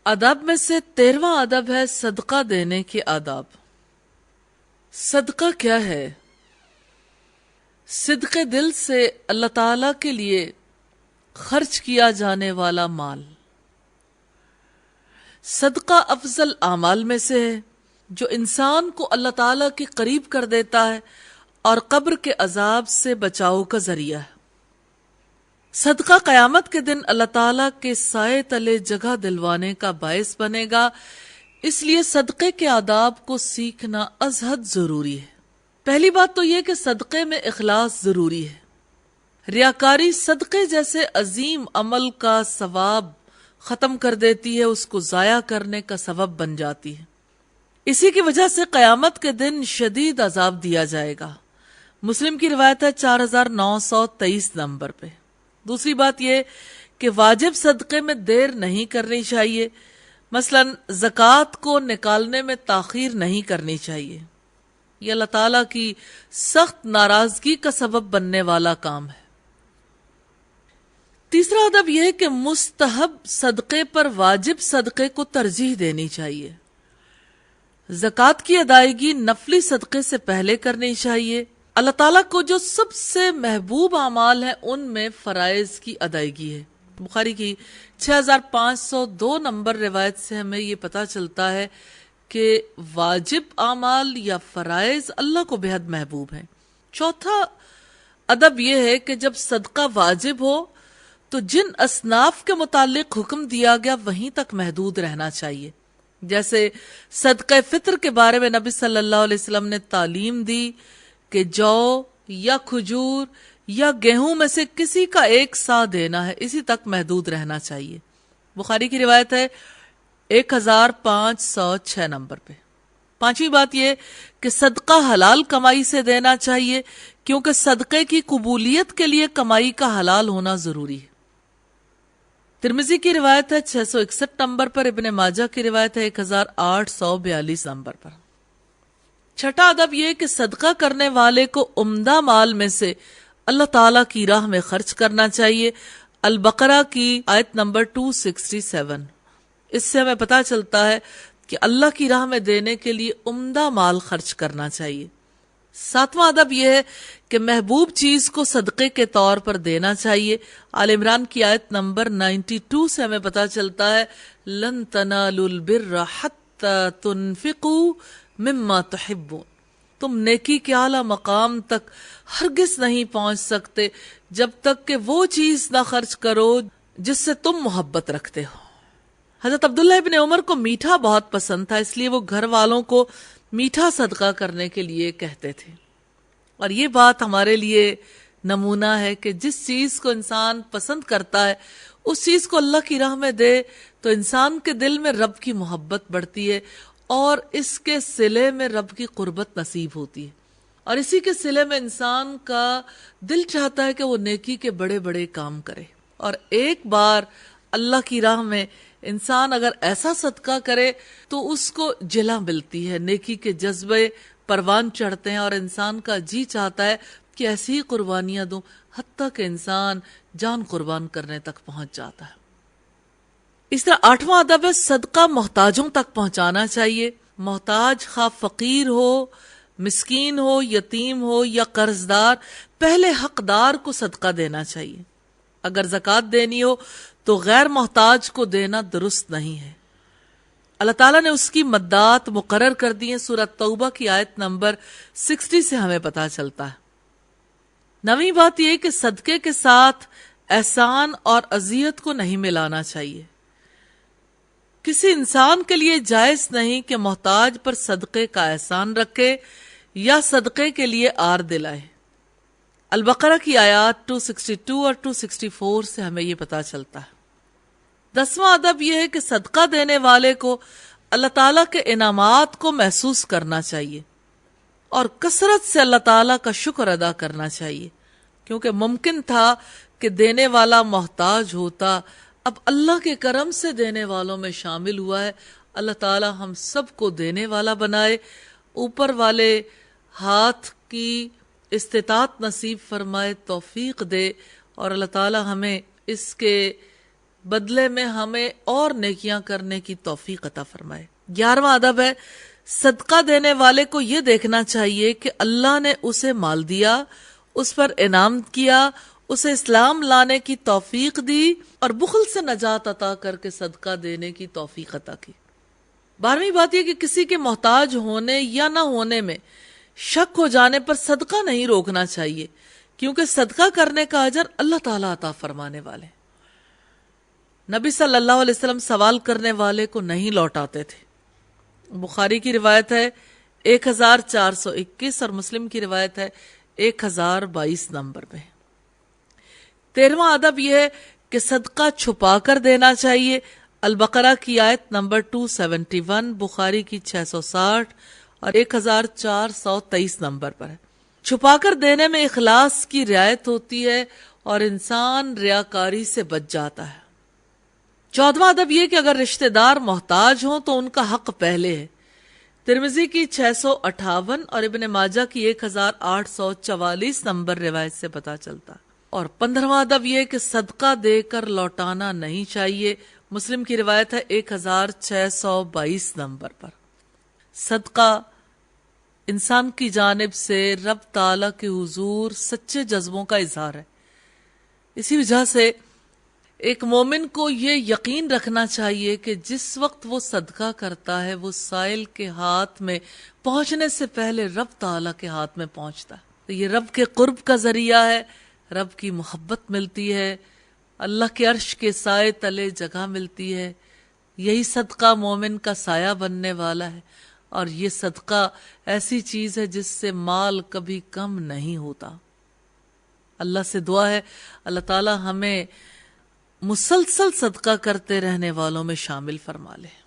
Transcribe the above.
آداب میں سے 13واں ادب ہے صدقہ دینے کے آداب۔ صدقہ کیا ہے؟ صدقے دل سے اللہ تعالی کے لیے خرچ کیا جانے والا مال۔ صدقہ افضل اعمال میں سے ہے جو انسان کو اللہ تعالی کے قریب کر دیتا ہے اور قبر کے عذاب سے بچاؤ کا ذریعہ ہے۔ صدقہ قیامت کے دن اللہ تعالیٰ کے سائے تلے جگہ دلوانے کا باعث بنے گا، اس لیے صدقے کے آداب کو سیکھنا از حد ضروری ہے۔ پہلی بات تو یہ کہ صدقے میں اخلاص ضروری ہے۔ ریاکاری صدقے جیسے عظیم عمل کا ثواب ختم کر دیتی ہے، اس کو ضائع کرنے کا سبب بن جاتی ہے۔ اسی کی وجہ سے قیامت کے دن شدید عذاب دیا جائے گا۔ مسلم کی روایت ہے 4923 نمبر پہ۔ دوسری بات یہ کہ واجب صدقے میں دیر نہیں کرنی چاہیے، مثلا زکوٰۃ کو نکالنے میں تاخیر نہیں کرنی چاہیے۔ یہ اللہ تعالیٰ کی سخت ناراضگی کا سبب بننے والا کام ہے۔ تیسرا ادب یہ ہے کہ مستحب صدقے پر واجب صدقے کو ترجیح دینی چاہیے۔ زکوٰۃ کی ادائیگی نفلی صدقے سے پہلے کرنی چاہیے۔ اللہ تعالیٰ کو جو سب سے محبوب اعمال ہیں ان میں فرائض کی ادائیگی ہے۔ بخاری کی 6502 نمبر روایت سے ہمیں یہ پتہ چلتا ہے کہ واجب اعمال یا فرائض اللہ کو بے حد محبوب ہیں۔ چوتھا ادب یہ ہے کہ جب صدقہ واجب ہو تو جن اصناف کے متعلق حکم دیا گیا وہیں تک محدود رہنا چاہیے۔ جیسے صدقہ فطر کے بارے میں نبی صلی اللہ علیہ وسلم نے تعلیم دی کہ جو یا کھجور یا گیہوں میں سے کسی کا ایک سا دینا ہے، اسی تک محدود رہنا چاہیے۔ بخاری کی روایت ہے 1506 نمبر پہ۔ پانچویں بات یہ کہ صدقہ حلال کمائی سے دینا چاہیے، کیونکہ صدقے کی قبولیت کے لیے کمائی کا حلال ہونا ضروری ہے۔ ترمذی کی روایت ہے 661 نمبر پر، ابن ماجہ کی روایت ہے 1842 نمبر پر۔ چھٹا ادب یہ کہ صدقہ کرنے والے کو عمدہ مال میں سے اللہ تعالیٰ کی راہ میں خرچ کرنا چاہیے۔ البقرہ کی آیت نمبر 267۔ اس سے ہمیں پتہ چلتا ہے کہ اللہ کی راہ میں دینے کے لیے عمدہ مال خرچ کرنا چاہیے۔ ساتواں ادب یہ ہے کہ محبوب چیز کو صدقے کے طور پر دینا چاہیے۔ آل عمران کی آیت نمبر 92 سے ہمیں پتہ چلتا ہے لن تنالوا البر حتی تنفقوا مما تحبون، تم نیکی کے اعلیٰ مقام تک ہرگز نہیں پہنچ سکتے جب تک کہ وہ چیز نہ خرچ کرو جس سے تم محبت رکھتے ہو۔ حضرت عبداللہ ابن عمر کو میٹھا بہت پسند تھا، اس لیے وہ گھر والوں کو میٹھا صدقہ کرنے کے لیے کہتے تھے۔ اور یہ بات ہمارے لیے نمونہ ہے کہ جس چیز کو انسان پسند کرتا ہے اس چیز کو اللہ کی راہ میں دے تو انسان کے دل میں رب کی محبت بڑھتی ہے اور اس کے صلے میں رب کی قربت نصیب ہوتی ہے، اور اسی کے صلے میں انسان کا دل چاہتا ہے کہ وہ نیکی کے بڑے بڑے کام کرے۔ اور ایک بار اللہ کی راہ میں انسان اگر ایسا صدقہ کرے تو اس کو جلا ملتی ہے، نیکی کے جذبے پروان چڑھتے ہیں اور انسان کا جی چاہتا ہے کہ ایسی ہی قربانیاں دوں، حتیٰ کہ انسان جان قربان کرنے تک پہنچ جاتا ہے۔ اس طرح آٹھواں ادب ہے صدقہ محتاجوں تک پہنچانا چاہیے۔ محتاج خواہ فقیر ہو، مسکین ہو، یتیم ہو یا قرض دار، پہلے حقدار کو صدقہ دینا چاہیے۔ اگر زکوٰۃ دینی ہو تو غیر محتاج کو دینا درست نہیں ہے۔ اللہ تعالیٰ نے اس کی مدات مقرر کر دی ہیں، سورہ توبہ کی آیت نمبر 60 سے ہمیں پتہ چلتا ہے۔ نویں بات یہ کہ صدقے کے ساتھ احسان اور اذیت کو نہیں ملانا چاہیے۔ کسی انسان کے لیے جائز نہیں کہ محتاج پر صدقے کا احسان رکھے یا صدقے کے لیے آر دلائے۔ البقرہ کی آیات 262 اور 264 سے ہمیں یہ پتہ چلتا ہے۔ دسواں ادب یہ ہے کہ صدقہ دینے والے کو اللہ تعالیٰ کے انعامات کو محسوس کرنا چاہیے اور کثرت سے اللہ تعالیٰ کا شکر ادا کرنا چاہیے، کیونکہ ممکن تھا کہ دینے والا محتاج ہوتا، اب اللہ کے کرم سے دینے والوں میں شامل ہوا ہے۔ اللہ تعالیٰ ہم سب کو دینے والا بنائے، اوپر والے ہاتھ کی استطاعت نصیب فرمائے، توفیق دے، اور اللہ تعالیٰ ہمیں اس کے بدلے میں ہمیں اور نیکیاں کرنے کی توفیق عطا فرمائے۔ 11واں ادب ہے، صدقہ دینے والے کو یہ دیکھنا چاہیے کہ اللہ نے اسے مال دیا، اس پر انعام کیا، اسے اسلام لانے کی توفیق دی اور بخل سے نجات عطا کر کے صدقہ دینے کی توفیق عطا کی۔ 12ویں بات یہ کہ کسی کے محتاج ہونے یا نہ ہونے میں شک ہو جانے پر صدقہ نہیں روکنا چاہیے، کیونکہ صدقہ کرنے کا اجر اللہ تعالیٰ عطا فرمانے والے۔ نبی صلی اللہ علیہ وسلم سوال کرنے والے کو نہیں لوٹاتے تھے۔ بخاری کی روایت ہے 1421 اور مسلم کی روایت ہے 1022 نمبر میں۔ 13واں ادب یہ ہے کہ صدقہ چھپا کر دینا چاہیے۔ البقرہ کی آیت نمبر 271، بخاری کی 660 اور 1423 نمبر پر ہے۔ چھپا کر دینے میں اخلاص کی رعایت ہوتی ہے اور انسان ریاکاری سے بچ جاتا ہے۔ 14واں ادب یہ کہ اگر رشتہ دار محتاج ہوں تو ان کا حق پہلے ہے۔ ترمذی کی 658 اور ابن ماجہ کی 1844 نمبر روایت سے پتہ چلتا۔ اور 15واں ادب یہ کہ صدقہ دے کر لوٹانا نہیں چاہیے۔ مسلم کی روایت ہے 1622 نمبر پر۔ صدقہ انسان کی جانب سے رب تعالیٰ کے حضور سچے جذبوں کا اظہار ہے۔ اسی وجہ سے ایک مومن کو یہ یقین رکھنا چاہیے کہ جس وقت وہ صدقہ کرتا ہے وہ سائل کے ہاتھ میں پہنچنے سے پہلے رب تعالیٰ کے ہاتھ میں پہنچتا ہے۔ تو یہ رب کے قرب کا ذریعہ ہے، رب کی محبت ملتی ہے، اللہ کے عرش کے سائے تلے جگہ ملتی ہے۔ یہی صدقہ مومن کا سایہ بننے والا ہے، اور یہ صدقہ ایسی چیز ہے جس سے مال کبھی کم نہیں ہوتا۔ اللہ سے دعا ہے اللہ تعالی ہمیں مسلسل صدقہ کرتے رہنے والوں میں شامل فرما لے۔